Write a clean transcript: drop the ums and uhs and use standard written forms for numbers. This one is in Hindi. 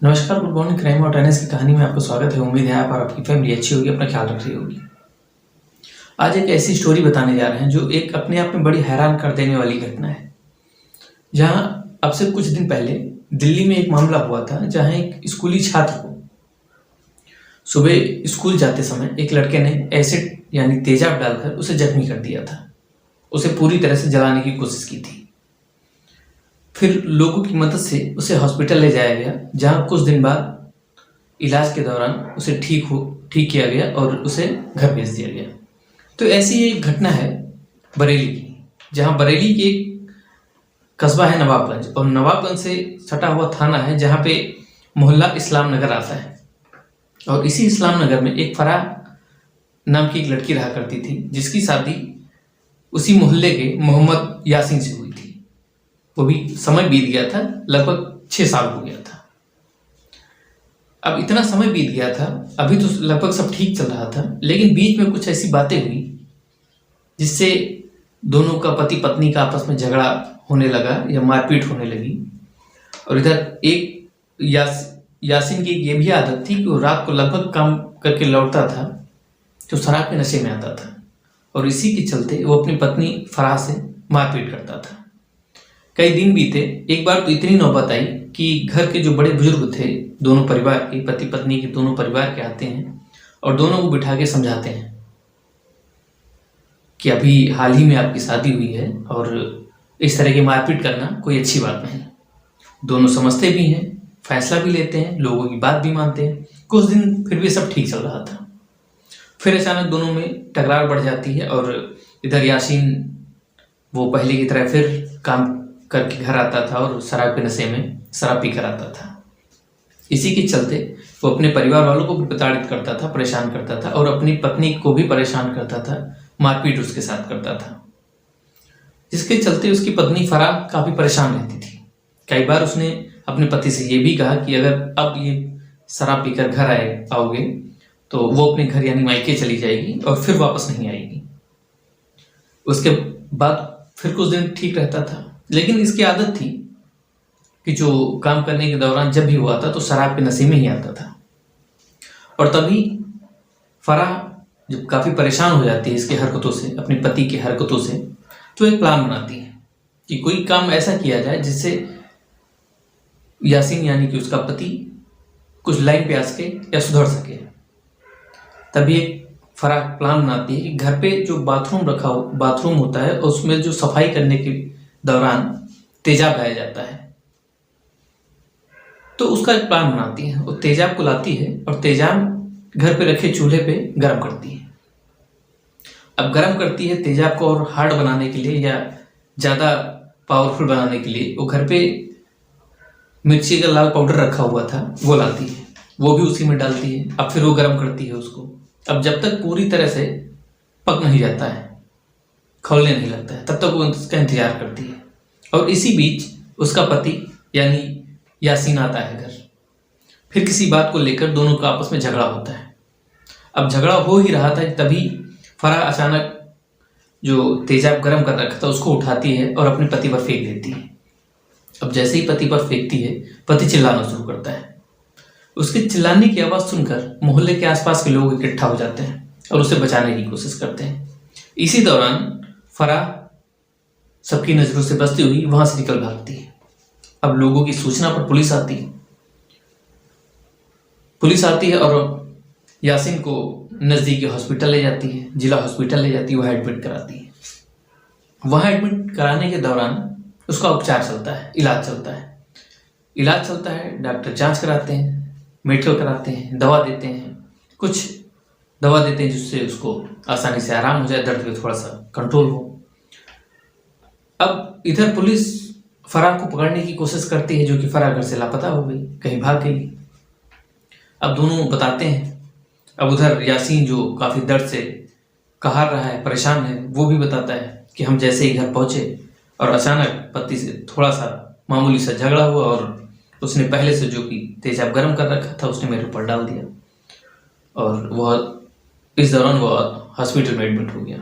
नमस्कार, गुड मॉर्निंग। क्राइम और टेनिस की कहानी में आपका स्वागत है। उम्मीद है आप और आपकी फैमिली अच्छी होगी, अपना ख्याल रख रही होगी। आज एक ऐसी स्टोरी बताने जा रहे हैं जो एक अपने आप में बड़ी हैरान कर देने वाली घटना है। जहां अब से कुछ दिन पहले दिल्ली में एक मामला हुआ था, जहां एक स्कूली छात्र को सुबह स्कूल जाते समय एक लड़के ने एसिड यानी तेजाब डालकर उसे जख्मी कर दिया था। उसे पूरी तरह से जलाने की कोशिश की थी। फिर लोगों की मदद से उसे हॉस्पिटल ले जाया गया, जहां कुछ दिन बाद इलाज के दौरान उसे ठीक किया गया और उसे घर भेज दिया गया। तो ऐसी एक घटना है बरेली की, जहां बरेली की एक कस्बा है नवाबगंज, और नवाबगंज से सटा हुआ थाना है जहां पे मोहल्ला इस्लाम नगर आता है। और इसी इस्लाम नगर में एक फराह नाम की एक लड़की रहा करती थी, जिसकी शादी उसी मोहल्ले के मोहम्मद यासीन से हुई थी। वो भी समय बीत गया था, लगभग 6 साल हो गया था। अब इतना समय बीत गया था, अभी तो लगभग सब ठीक चल रहा था, लेकिन बीच में कुछ ऐसी बातें हुई जिससे दोनों का पति पत्नी का आपस में झगड़ा होने लगा या मारपीट होने लगी। और इधर एक यासीन की ये भी आदत थी कि वो रात को लगभग काम करके लौटता था तो शराब के नशे में आता था, और इसी के चलते वो अपनी पत्नी फराह से मारपीट करता था। कई दिन बीते। एक बार तो इतनी नौबत आई कि घर के जो बड़े बुजुर्ग थे, दोनों परिवार के, पति पत्नी के दोनों परिवार के, आते हैं और दोनों को बिठा के समझाते हैं कि अभी हाल ही में आपकी शादी हुई है और इस तरह की मारपीट करना कोई अच्छी बात नहीं। दोनों समझते भी हैं, फैसला भी लेते हैं, लोगों की बात भी मानते हैं। कुछ दिन फिर भी सब ठीक चल रहा था। फिर अचानक दोनों में टकरार बढ़ जाती है और इधर यासीन वो पहले की तरह फिर काम करके घर आता था और शराब के नशे में शराब पी कर आता था। इसी के चलते वो अपने परिवार वालों को भी प्रताड़ित करता था, परेशान करता था, और अपनी पत्नी को भी परेशान करता था, मारपीट उसके साथ करता था, जिसके चलते उसकी पत्नी फराह काफ़ी परेशान रहती थी। कई बार उसने अपने पति से ये भी कहा कि अगर अब ये शराब पीकर घर आओगे तो वो अपने घर यानी मायके चली जाएगी और फिर वापस नहीं आएगी। उसके बाद फिर कुछ दिन ठीक रहता था, लेकिन इसकी आदत थी कि जो काम करने के दौरान जब भी हुआ था तो शराब के नशे में ही आता था। और तभी फराह जब काफ़ी परेशान हो जाती है इसकी हरकतों से, अपने पति की हरकतों से, तो एक प्लान बनाती है कि कोई काम ऐसा किया जाए जिससे यासीन यानी कि उसका पति कुछ लाइन पे आ सके या सुधर सके। तभी एक फराह प्लान बनाती है कि घर पे जो बाथरूम होता है उसमें जो सफाई करने के दौरान तेजाब लाया जाता है। तो उसका एक प्लान बनाती है, वो तेजाब को लाती है और तेजाब घर पे रखे चूल्हे पे गर्म करती है। अब गर्म करती है तेजाब को, और हार्ड बनाने के लिए या ज़्यादा पावरफुल बनाने के लिए वो घर पे मिर्ची का लाल पाउडर रखा हुआ था, वो लाती है, वो भी उसी में डालती है। अब फिर वो गर्म करती है उसको। अब जब तक पूरी तरह से पक नहीं जाता है, खौलने नहीं लगता है, तब तक वो उसका इंतजार करती है। और इसी बीच उसका पति यानी यासीन आता है घर। फिर किसी बात को लेकर दोनों का आपस में झगड़ा होता है। अब झगड़ा हो ही रहा था, तभी फराह अचानक जो तेजाब गर्म कर रखा था उसको उठाती है और अपने पति पर फेंक देती है। अब जैसे ही पति पर फेंकती है, पति चिल्लाना शुरू करता है। उसके चिल्लाने की आवाज़ सुनकर मोहल्ले के आसपास के लोग इकट्ठा हो जाते हैं और उसे बचाने की कोशिश करते हैं। इसी दौरान फराह सबकी नज़रों से बचती हुई वहां से निकल भागती है। अब लोगों की सूचना पर पुलिस आती है और यासीन को नज़दीकी हॉस्पिटल ले जाती है, जिला हॉस्पिटल ले जाती है, वहाँ एडमिट कराती है। वहाँ एडमिट कराने के दौरान उसका उपचार चलता है, इलाज चलता है। डॉक्टर जांच कराते हैं, मेडिकल कराते हैं, दवा देते हैं, कुछ दवा देते हैं जिससे उसको आसानी से आराम हो जाए, दर्द में थोड़ा सा कंट्रोल हो। अब इधर पुलिस फराह को पकड़ने की कोशिश करती है, जो कि फराह घर से लापता हो गई, कहीं भाग गई। अब दोनों बताते हैं। अब उधर यासीन जो काफ़ी दर्द से कहार रहा है, परेशान है, वो भी बताता है कि हम जैसे ही घर पहुंचे और अचानक पति से थोड़ा सा मामूली सा झगड़ा हुआ और उसने पहले से जो कि तेजाब गर्म कर रखा था उसने मेरे ऊपर डाल दिया, और वह इस दौरान वो हॉस्पिटल में एडमिट हो गया।